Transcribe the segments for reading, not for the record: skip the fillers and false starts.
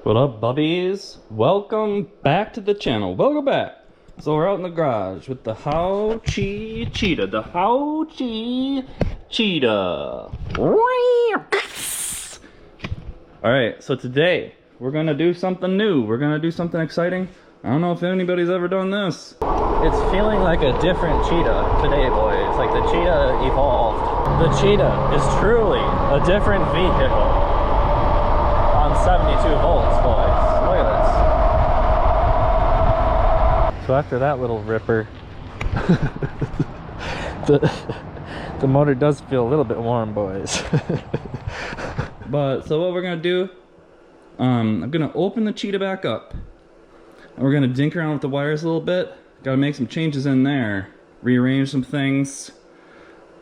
What up, bubbies? Welcome back to the channel. Welcome back. So we're out in the garage with the HAOQI CHEETAH. The HAOQI CHEETAH. Alright, so today we're gonna do something new. We're gonna do something exciting. I don't know if anybody's ever done this. It's feeling like a different cheetah today, boys. Like the cheetah evolved. The cheetah is truly a different vehicle. 72 volts, boys. Look at this. So after that little ripper, the motor does feel a little bit warm, boys. But so what we're gonna do, I'm gonna open the cheetah back up, and we're gonna dink around with the wires a little bit. Gotta make some changes in there, rearrange some things.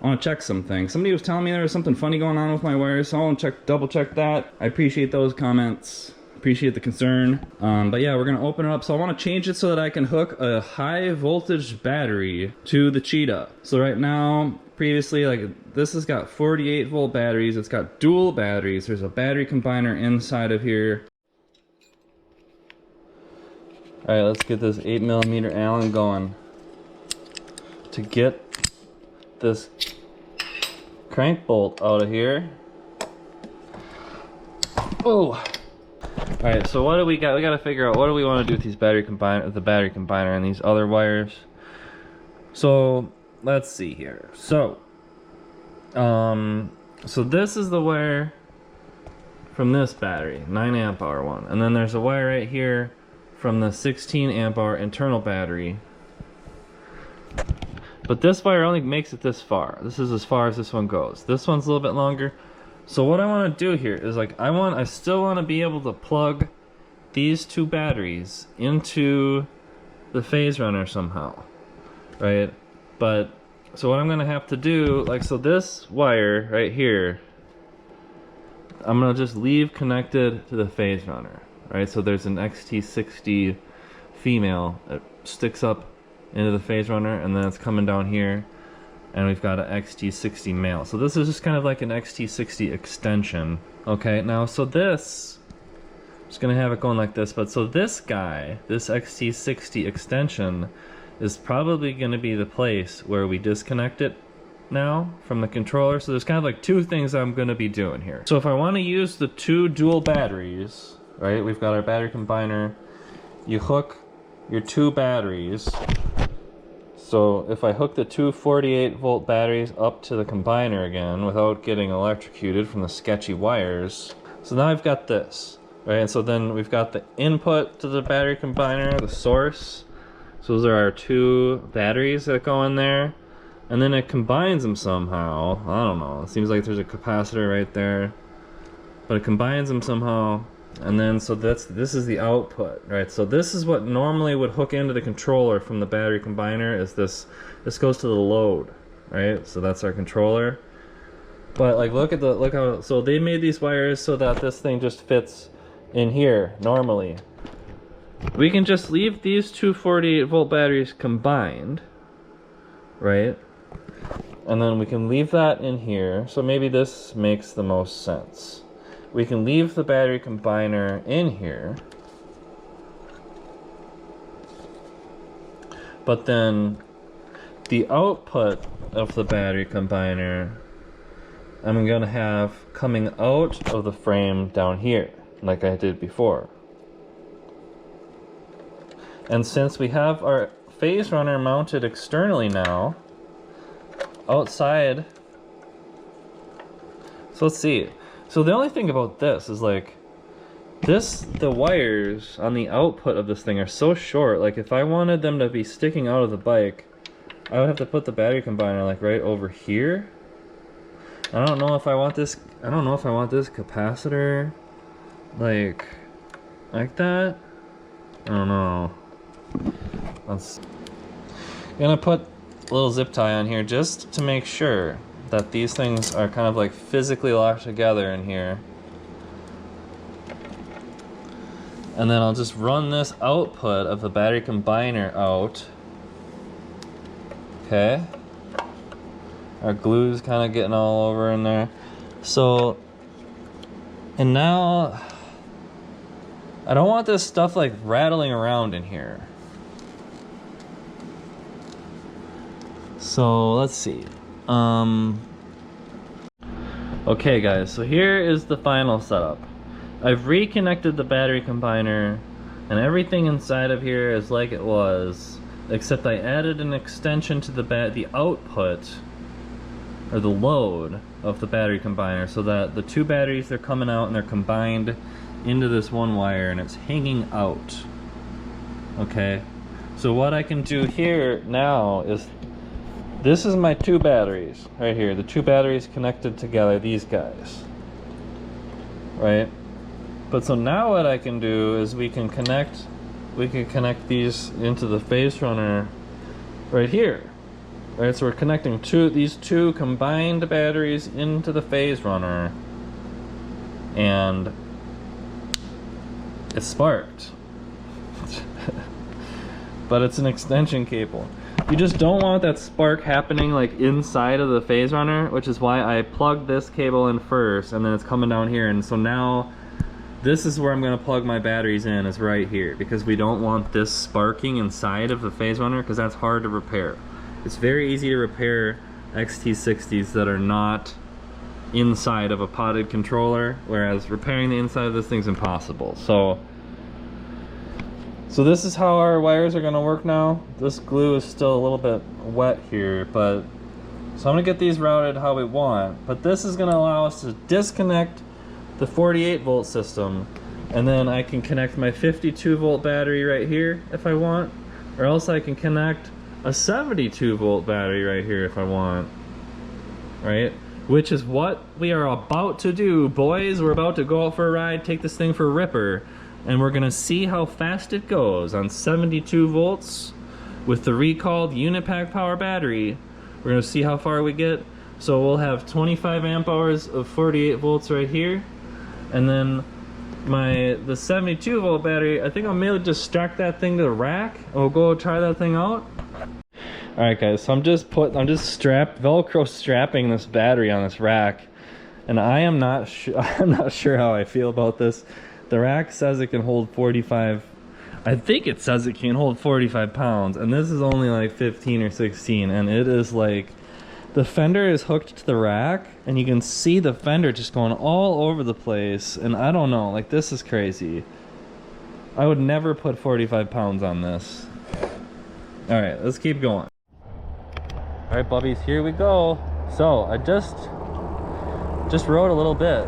I want to check some things. Somebody was telling me there was something funny going on with my wires, so I want to double check that. I appreciate those comments. Appreciate the concern. But yeah, we're gonna open it up. So I want to change it so that I can hook a high voltage battery to the cheetah. So right now, previously, like this has got 48 volt batteries. It's got dual batteries. There's a battery combiner inside of here. All right, let's get this 8mm Allen going to get this crank bolt out of here. Oh, all right. So what do we got? We got to figure out what do we want to do with these battery combiner, the battery combiner, and these other wires. So let's see here. So, so this is the wire from this battery, 9 amp hour one, and then there's a wire right here from the 16 amp hour internal battery. But this wire only makes it this far. This is as far as this one goes. This one's a little bit longer. So what I want to do here is like I still want to be able to plug these two batteries into the Phaserunner somehow, right? But so what I'm gonna have to do, like, so this wire right here, I'm gonna just leave connected to the Phaserunner, right? So there's an XT60 female that sticks up into the Phaserunner, and then it's coming down here, and we've got an XT60 male. So this is just kind of like an XT60 extension. Okay, now so this, I'm just gonna have it going like this, but so this guy, this XT60 extension, is probably gonna be the place where we disconnect it now from the controller. So there's kind of like two things I'm gonna be doing here. So if I wanna use the two dual batteries, right, we've got our battery combiner, you hook your two batteries. So if I hook the two 48 volt batteries up to the combiner again without getting electrocuted from the sketchy wires, so now I've got this, right? And so then we've got the input to the battery combiner, the source. So those are our two batteries that go in there, and then it combines them somehow. I don't know, it seems like there's a capacitor right there, but it combines them somehow. And then so this is the output, right? So this is what normally would hook into the controller from the battery combiner. Is this goes to the load, right? So that's our controller. But like look how, so they made these wires so that this thing just fits in here normally. We can just leave these two 48 volt batteries combined, right? And then we can leave that in here. So maybe this makes the most sense. We can leave the battery combiner in here, but then the output of the battery combiner I'm gonna have coming out of the frame down here, like I did before. And since we have our Phaserunner mounted externally now, outside, so let's see. So the only thing about this is like, the wires on the output of this thing are so short, like if I wanted them to be sticking out of the bike, I would have to put the battery combiner like right over here. I don't know if I want this capacitor like that. I don't know. I'm gonna put a little zip tie on here just to make sure that these things are kind of like physically locked together in here. And then I'll just run this output of the battery combiner out. Okay. Our glue's kind of getting all over in there. So, and now I don't want this stuff like rattling around in here. So let's see. Okay guys, so here is the final setup. I've reconnected the battery combiner and everything inside of here is like it was, except I added an extension to the output or the load of the battery combiner so that the two batteries, they're coming out and they're combined into this one wire and it's hanging out. Okay, so what I can do here now is, this is my two batteries right here, the two batteries connected together, these guys, right? But so now what I can do is we can connect these into the Phaserunner right here. Right, so we're connecting these two combined batteries into the Phaserunner, and it sparked. But it's an extension cable. You just don't want that spark happening like inside of the Phaserunner, which is why I plugged this cable in first, and then it's coming down here. And so now this is where I'm going to plug my batteries in, is right here, because we don't want this sparking inside of the Phaserunner, because that's hard to repair. It's very easy to repair XT60s that are not inside of a potted controller, whereas repairing the inside of this thing's impossible. So this is how our wires are going to work now. This glue is still a little bit wet here, but so I'm going to get these routed how we want. But this is going to allow us to disconnect the 48 volt system, and then I can connect my 52 volt battery right here if I want, or else I can connect a 72 volt battery right here if I want, right? Which is what we are about to do, boys. We're about to go out for a ride, take this thing for a ripper, and we're gonna see how fast it goes on 72 volts with the recalled unit pack power battery. We're gonna see how far we get. So we'll have 25 amp hours of 48 volts right here, and then the 72 volt battery, I think I'll maybe just strap that thing to the rack and we'll go try that thing out. All right guys, so I'm just Velcro strapping this battery on this rack, and I'm not sure how I feel about this. The rack says it can hold 45, I think it says it can hold 45 pounds, and this is only like 15 or 16, and it is like, the fender is hooked to the rack and you can see the fender just going all over the place, and I don't know, like, this is crazy. I would never put 45 pounds on this. All right, let's keep going. All right, bubbies, here we go. So I just rode a little bit,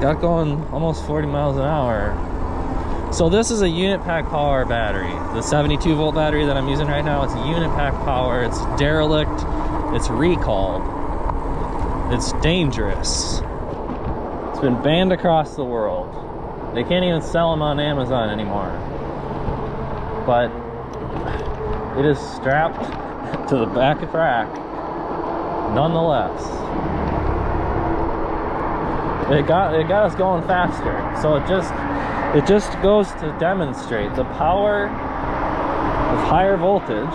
got going almost 40 miles an hour. So this is a unit pack power battery. The 72 volt battery that I'm using right now, it's a unit pack power. It's derelict, it's recalled, it's dangerous. It's been banned across the world. They can't even sell them on Amazon anymore. But it is strapped to the back of the rack nonetheless. It got us going faster. So it just goes to demonstrate the power of higher voltage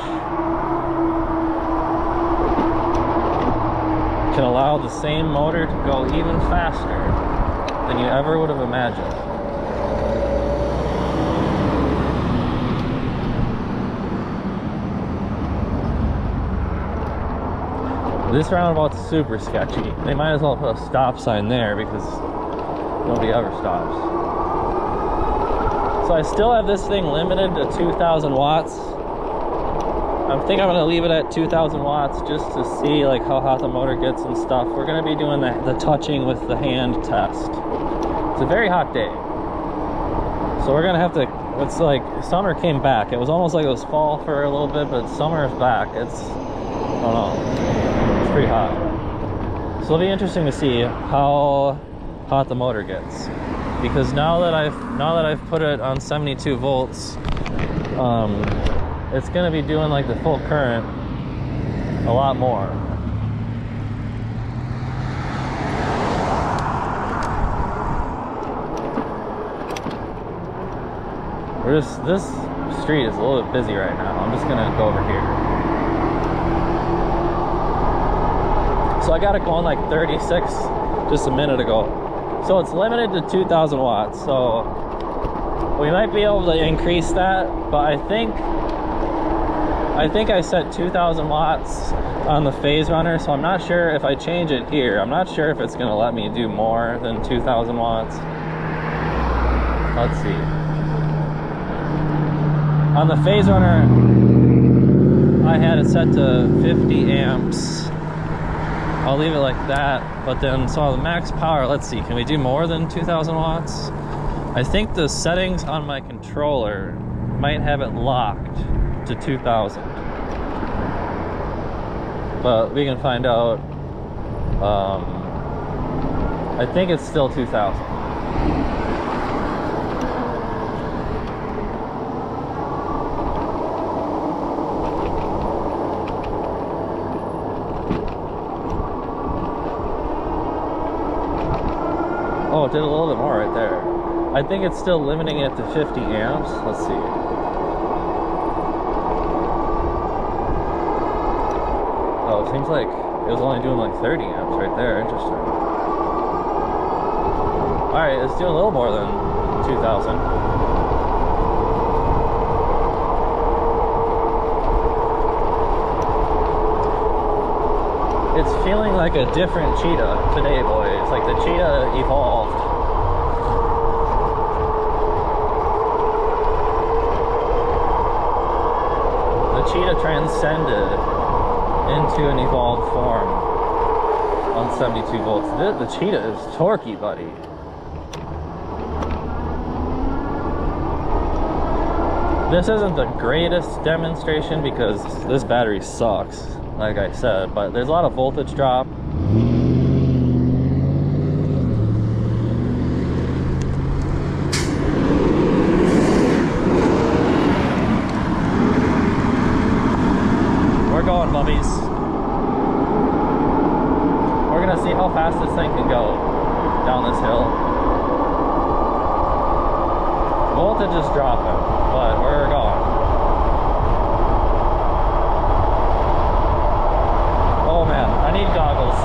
can allow the same motor to go even faster than you ever would have imagined. This roundabout's super sketchy. They might as well put a stop sign there because nobody ever stops. So I still have this thing limited to 2,000 watts. I think I'm gonna leave it at 2,000 watts just to see like how hot the motor gets and stuff. We're gonna be doing the touching with the hand test. It's a very hot day. So we're gonna have to, it's like summer came back. It was almost like it was fall for a little bit, but summer is back. It's, I don't know. Pretty hot. So it'll be interesting to see how hot the motor gets, because now that I've put it on 72 volts, it's gonna be doing like the full current a lot more. This street is a little bit busy right now. I'm just gonna go over here. So I got it going like 36 just a minute ago. So it's limited to 2,000 watts. So we might be able to increase that, but I think I set 2,000 watts on the Phaserunner, so I'm not sure if I change it here. I'm not sure if it's gonna let me do more than 2,000 watts. Let's see. On the Phaserunner, I had it set to 50 amps. I'll leave it like that, but then, so the max power, let's see, can we do more than 2,000 watts? I think the settings on my controller might have it locked to 2,000. But we can find out. I think it's still 2,000. Oh, it did a little bit more right there. I think it's still limiting it to 50 amps. Let's see. Oh, it seems like it was only doing like 30 amps right there. Interesting. Alright, it's doing a little more than 2,000. It's feeling like a different cheetah today, boys. Like the cheetah evolved. The cheetah transcended into an evolved form on 72 volts. The cheetah is torquey, buddy. This isn't the greatest demonstration because this battery sucks, like I said, but there's a lot of voltage drop. We're going, bubbies. We're gonna see how fast this thing can go down this hill. Voltage is dropping, but we're going. Oh man, I need goggles.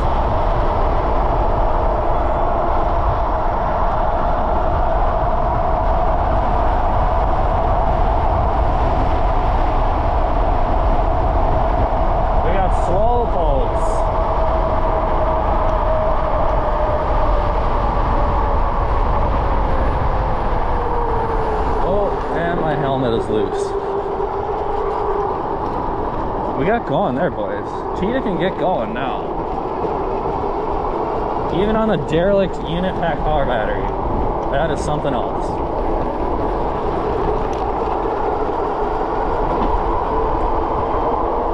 We got slow pokes. Oh, and my helmet is loose. We got going there, boys. Cheetah can get going now. Even on the derelict unit pack power battery. That is something else.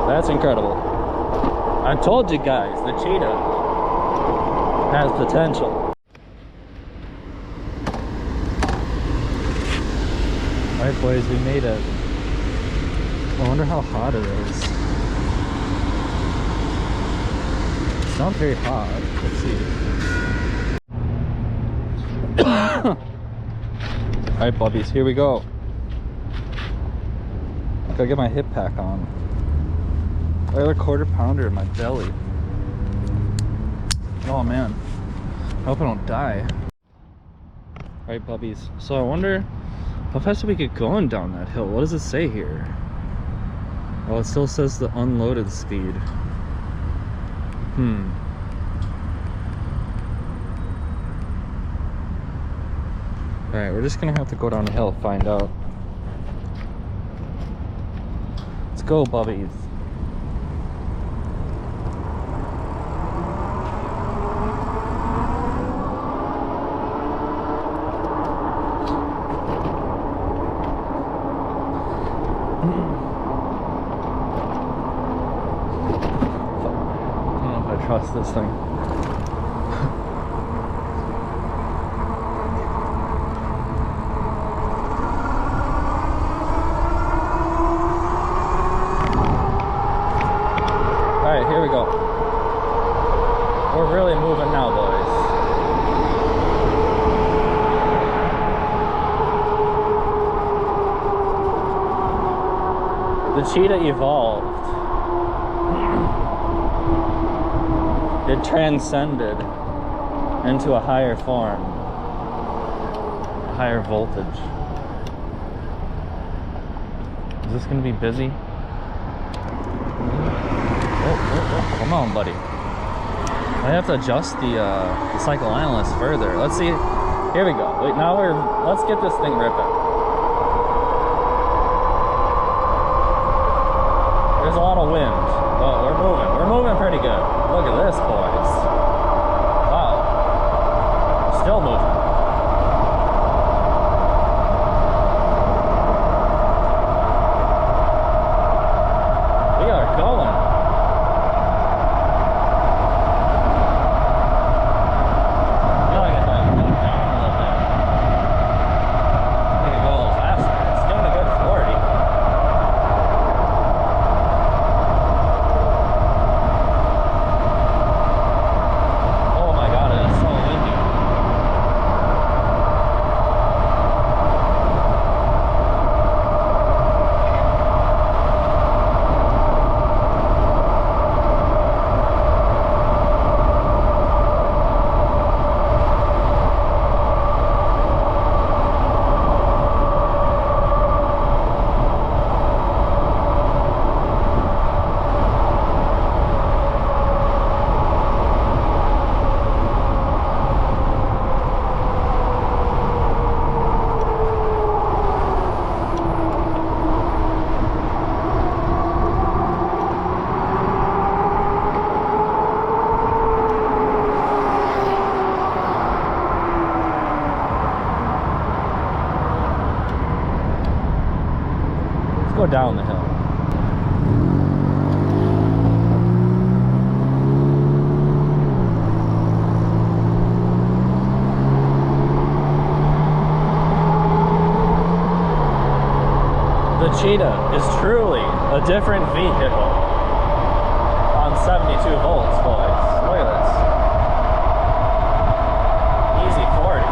That's incredible. I told you guys, the cheetah has potential. Alright boys, we made it. I wonder how hot it is. It's not very hot. Let's see. Alright, bubbies, here we go. Gotta get my hip pack on. I got a 1/4 pounder in my belly. Oh man. I hope I don't die. Alright, bubbies. So I wonder how fast we get going down that hill. What does it say here? Oh, it still says the unloaded speed. Alright, we're just gonna have to go down the hill, find out. Let's go, bubbies. Trust this thing. Alright, here we go. We're really moving now, boys. The cheetah evolved. It transcended into a higher form, a higher voltage. Is this gonna be busy? Oh, come on, buddy. I have to adjust the cycle analyst further. Let's see. Here we go. Wait, now let's get this thing ripping. There's a lot of wind. Oh, we're moving. We're moving pretty good. Look at this, boys. Wow. Still moving. We are going. Go down the hill. The Cheetah is truly a different vehicle on 72 volts, boys. Look at this. Easy 40.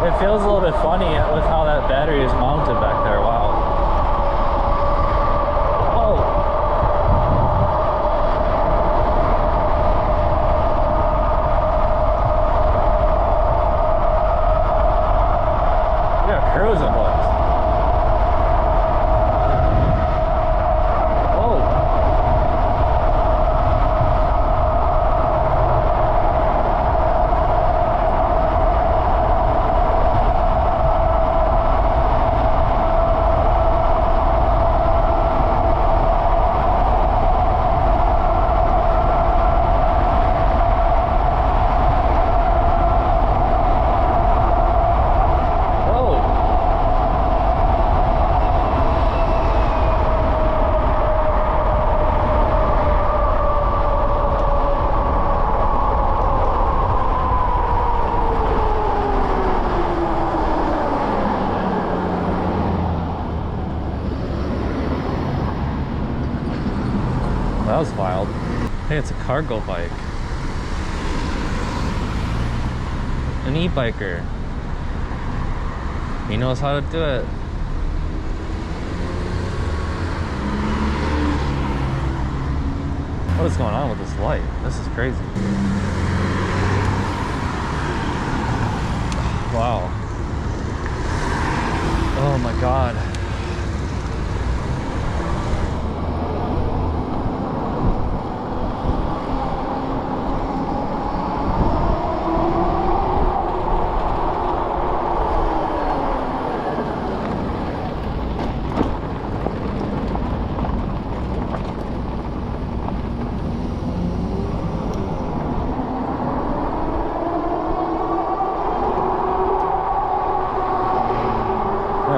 It feels a little bit funny with how that battery is mounted back there. Wow. Oh. We are cruising, boys. Whoa. That was wild. Hey, it's a cargo bike. An e-biker. He knows how to do it. What is going on with this light? This is crazy. Wow. Oh my god.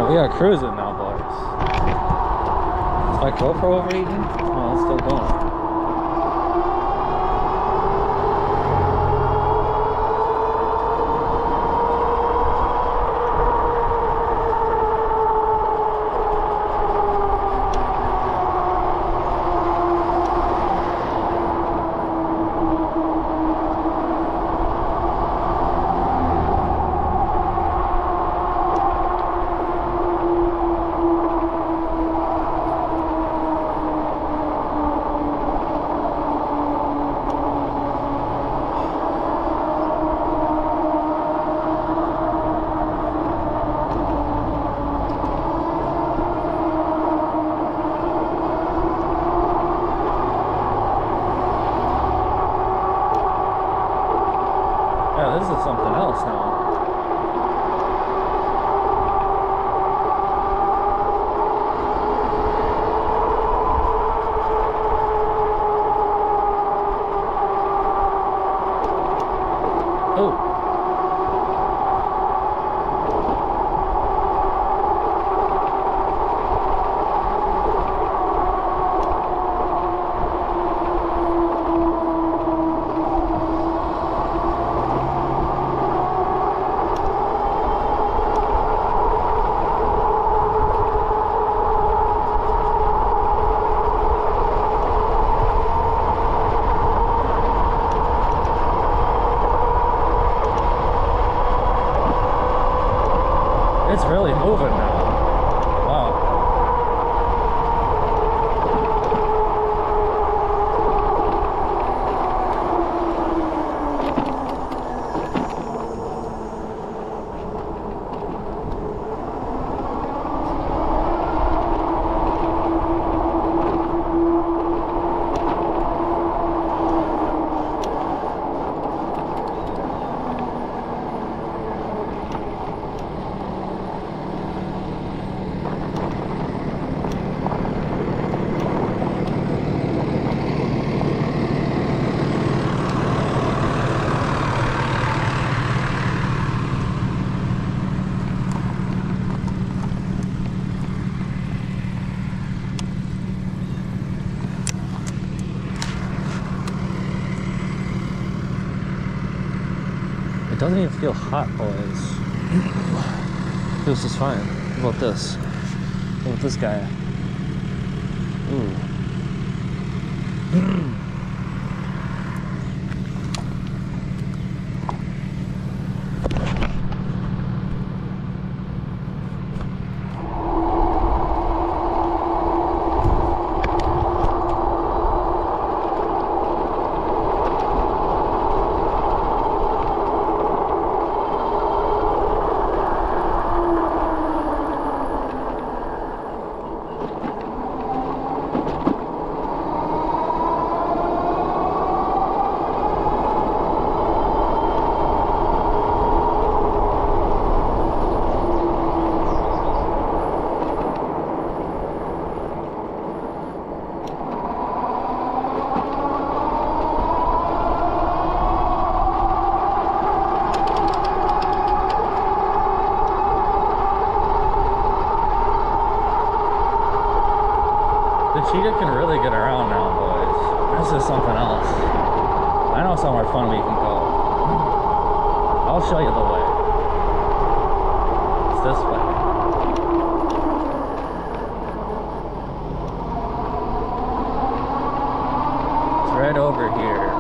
We are cruising now, boys. Is my GoPro overheating? Oh, it's still going. Yeah, this is something else now. Oh. It's really moving now. Wow. It doesn't even feel hot, boys. Feels just fine. How about this? How about this guy? Ooh. The Cheetah can really get around now, boys. This is something else. I know somewhere fun we can go. I'll show you the way. It's this way. It's right over here.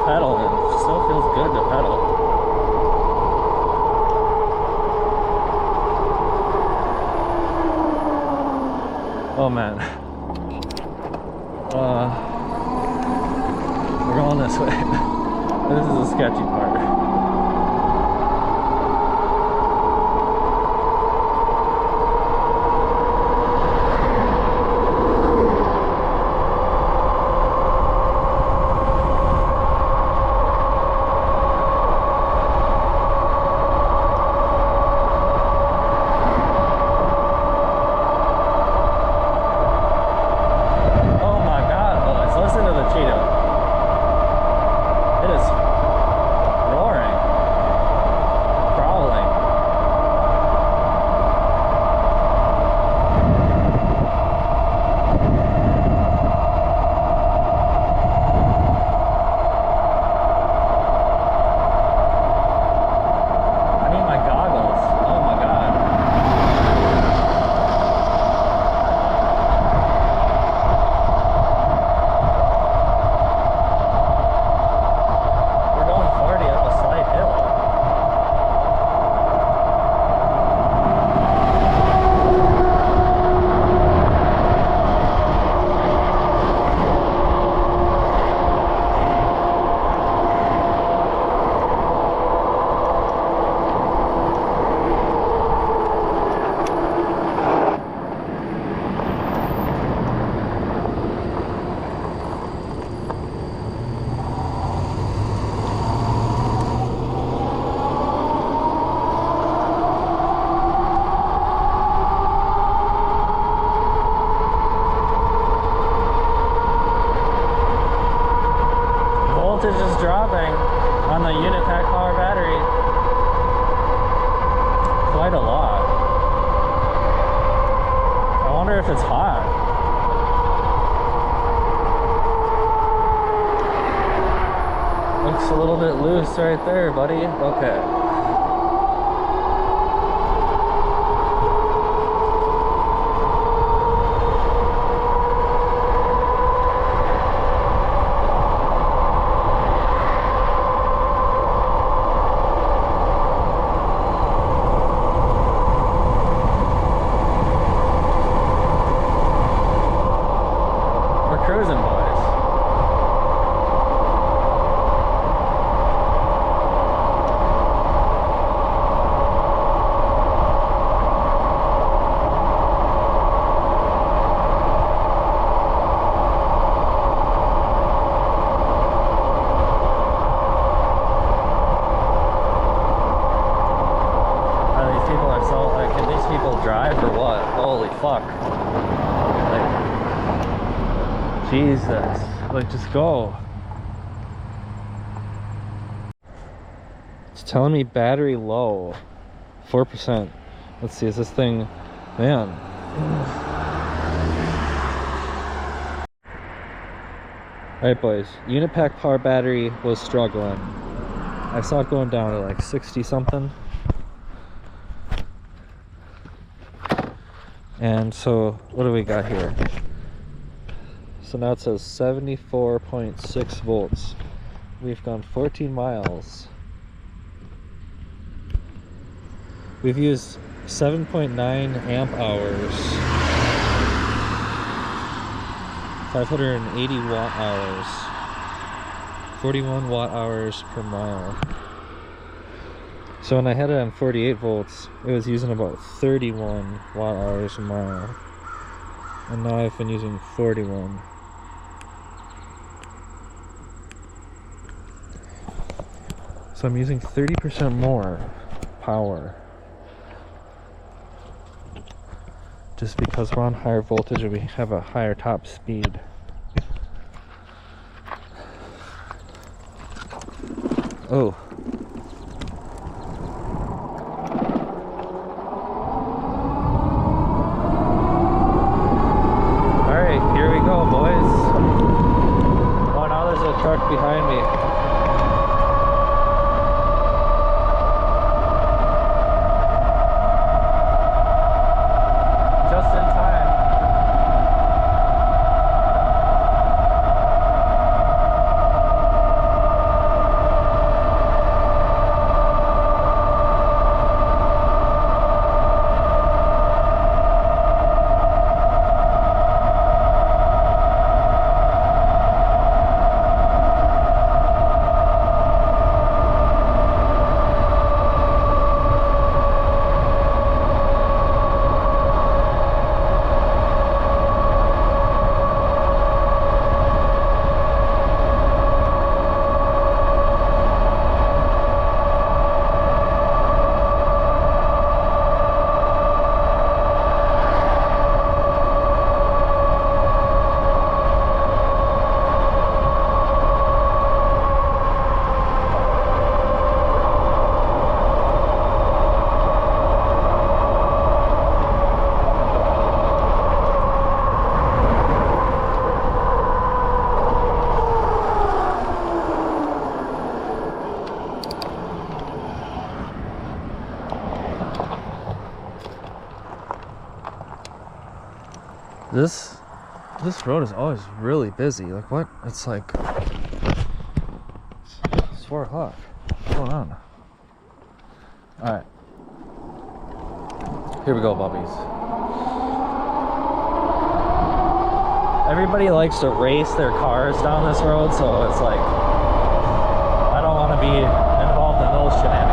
pedal and it still feels good to pedal. Oh man. We're going this way. This is a sketchy part. Voltage is dropping on the unit pack power battery quite a lot. I wonder if it's hot. Looks a little bit loose right there, buddy. Okay. Cruising, boys. These people are so like, can these people drive or what? Holy fuck. Jesus, like just go. It's telling me battery low, 4%. Let's see, is this thing, man. Alright boys, unit pack power battery was struggling. I saw it going down to like 60 something. And so, what do we got here? So now it says 74.6 volts. We've gone 14 miles. We've used 7.9 amp hours, 580 watt hours, 41 watt hours per mile. So when I had it on 48 volts, it was using about 31 watt hours a mile. And now I've been using 41. So I'm using 30% more power. Just because we're on higher voltage and we have a higher top speed. Oh. Alright, here we go, boys. Oh, now there's a truck behind me. This road is always really busy. Like what? It's like it's 4 o'clock. What's going on? Alright. Here we go, bubbies. Everybody likes to race their cars down this road, so it's like I don't want to be involved in those shenanigans.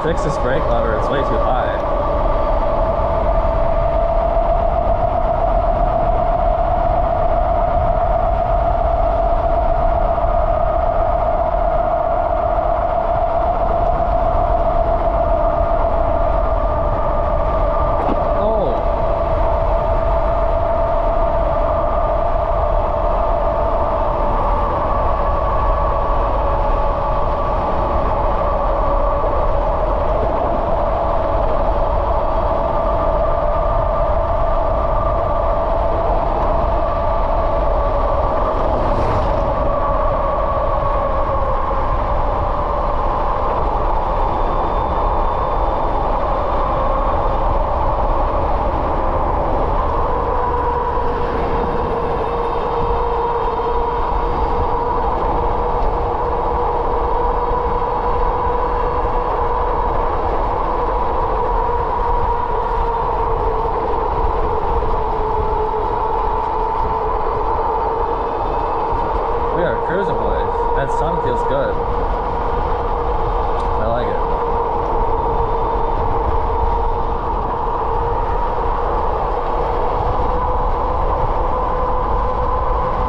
Fix this brake lever, it's way too high.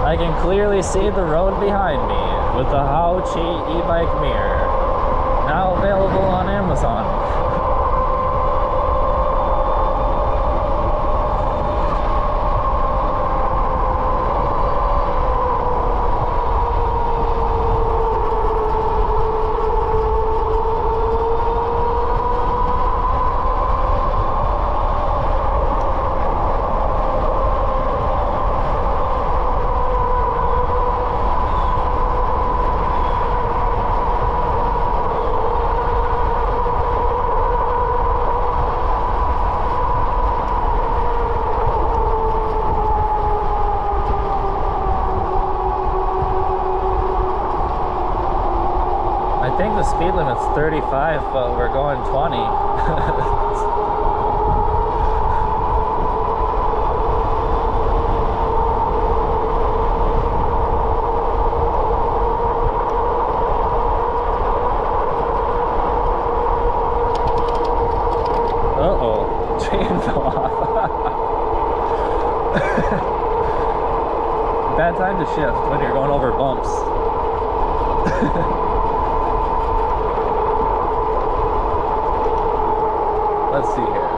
I can clearly see the road behind me with the HAOQI e-bike mirror, now available on Amazon. I think the speed limit's 35, but we're going 20. Uh-oh, chain fell off. Bad time to shift when you're going over bumps. Let's see here.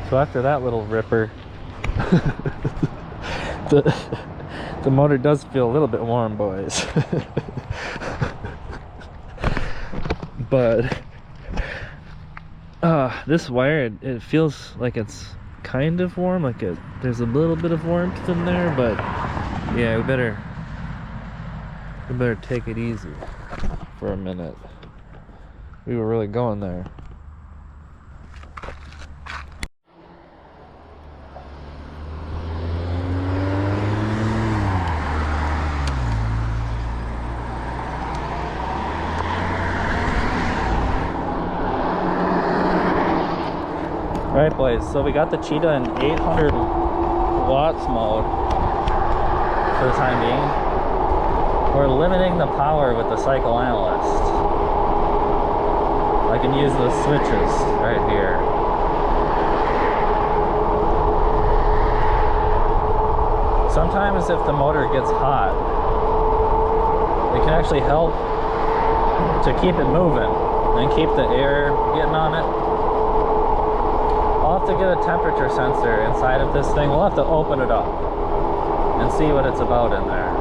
So after that little ripper, the motor does feel a little bit warm, boys. But this wire, it feels like it's kind of warm, like there's a little bit of warmth in there, but yeah, we better take it easy for a minute. We were really going there. Alright boys, so we got the Cheetah in 800 watts mode for the time being. We're limiting the power with the cycle Analyst. I can use the switches right here. Sometimes if the motor gets hot, it can actually help to keep it moving and keep the air getting on it. I'll have to get a temperature sensor inside of this thing. We'll have to open it up and see what it's about in there.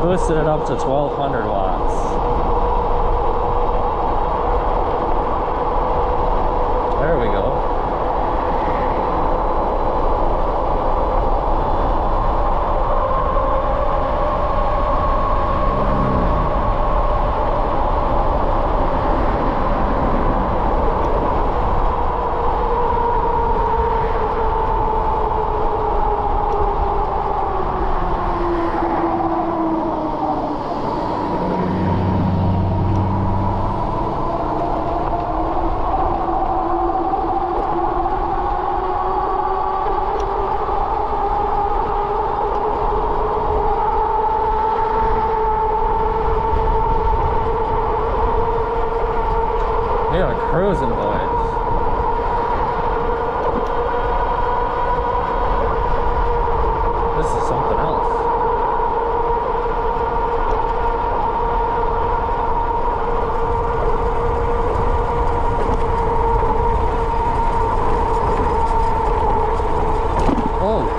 Boosted it up to 1200 watts. There we go. Cruising, boys. This is something else. Oh.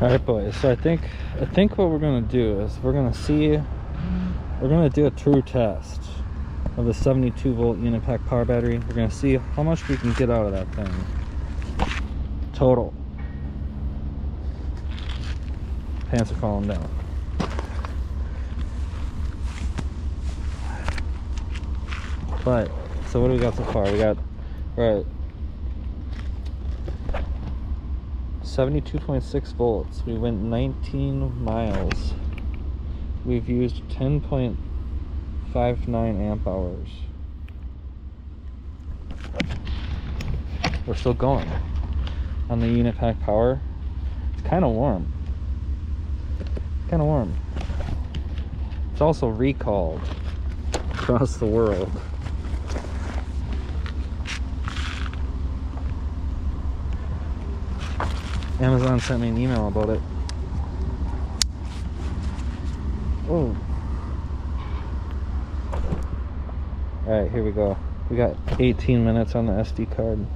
Alright boys, so I think what we're gonna do is we're gonna do a true test of the 72 volt unit pack power battery. We're gonna see how much we can get out of that thing total. Pants are falling down. But so what do we got so far? We're at 72.6 volts. We went 19 miles. We've used 10.59 amp hours. We're still going. on the unit pack power. It's kind of warm. Kind of warm. It's also recalled across the world. Amazon sent me an email about it. Oh. Alright, here we go. We got 18 minutes on the SD card.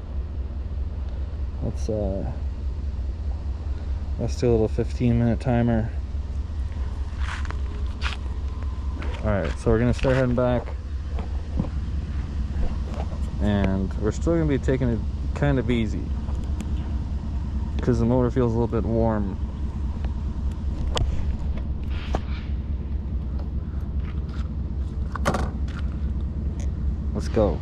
Let's do a little 15-minute timer. Alright, so we're gonna start heading back. And we're still gonna be taking it kind of easy, because the motor feels a little bit warm. Let's go.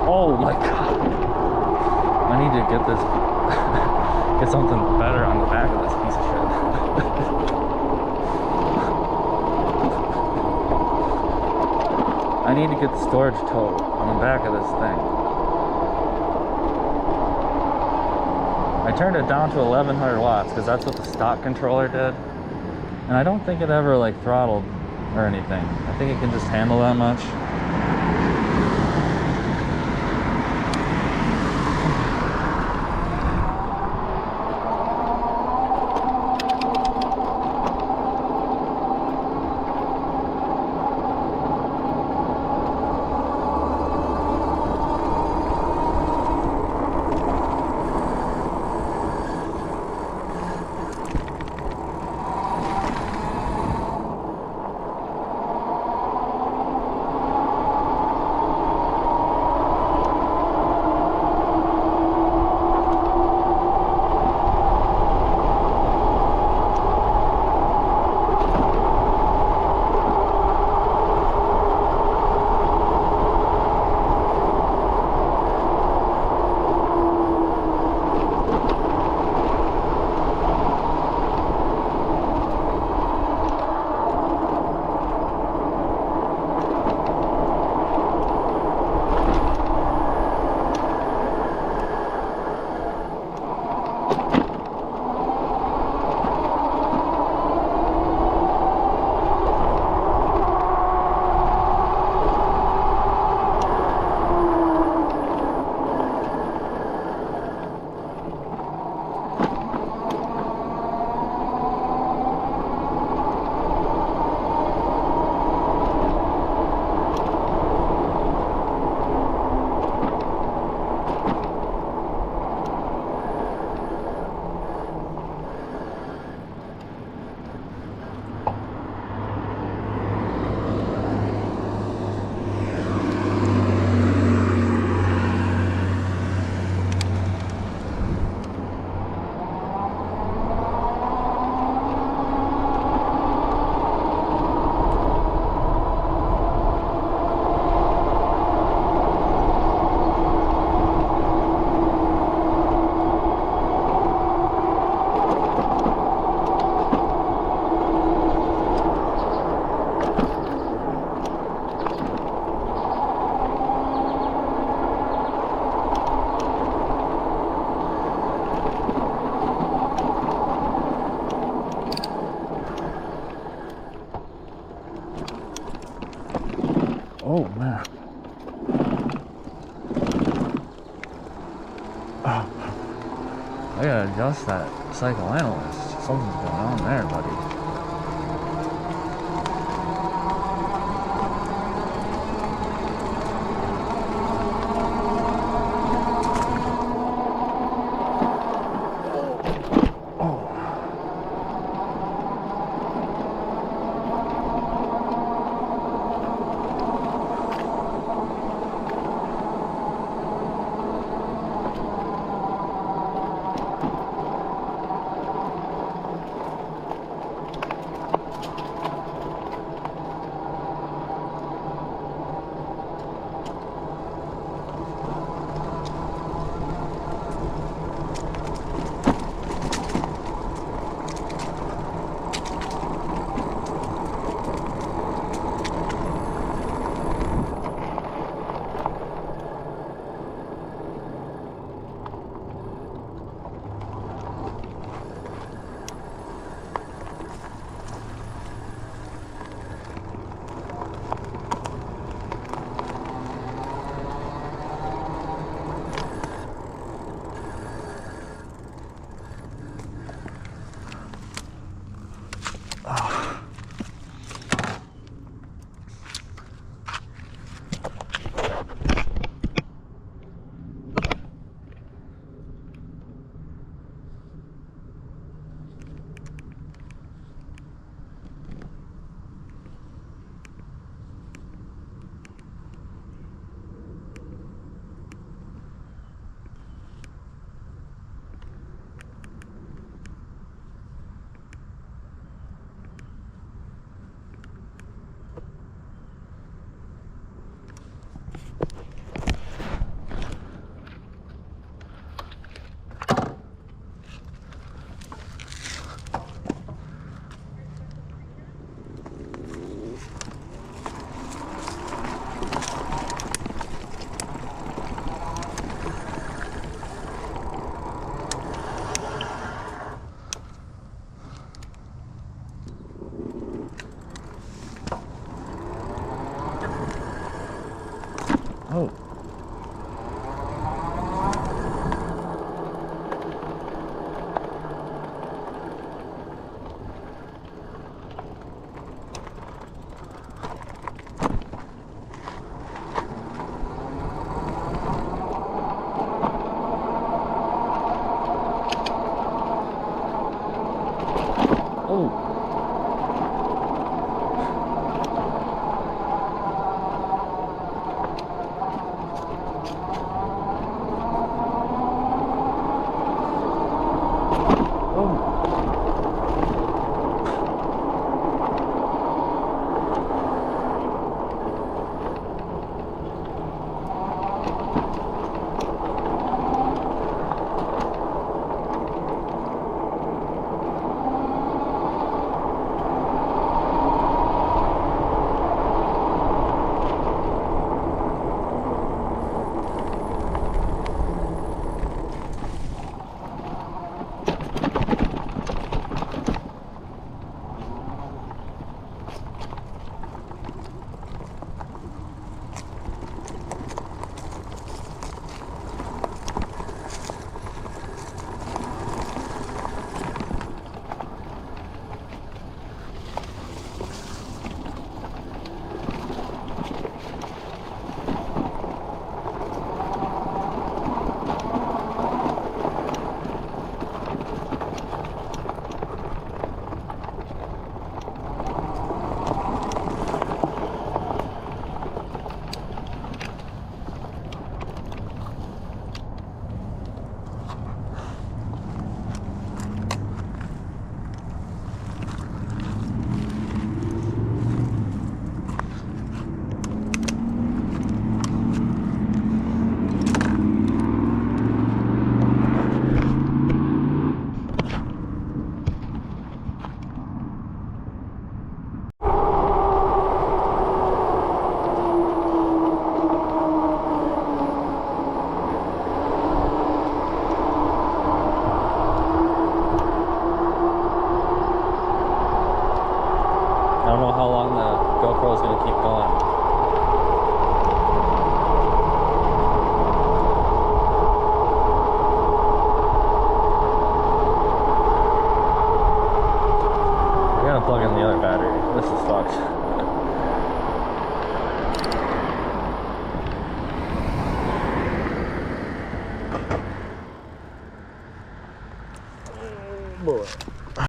Oh my god. I need to get this, get something better on the back of this piece of shit. I need to get the storage tote on the back of this thing. I turned it down to 1100 watts because that's what the stock controller did. And I don't think it ever like throttled or anything. I think it can just handle that much. Oh man. Oh. I gotta adjust that cycle analyst. Something's going on there, buddy. Oh. I don't know how long the GoPro is going to keep going. I gotta plug in the other battery. This is fucked.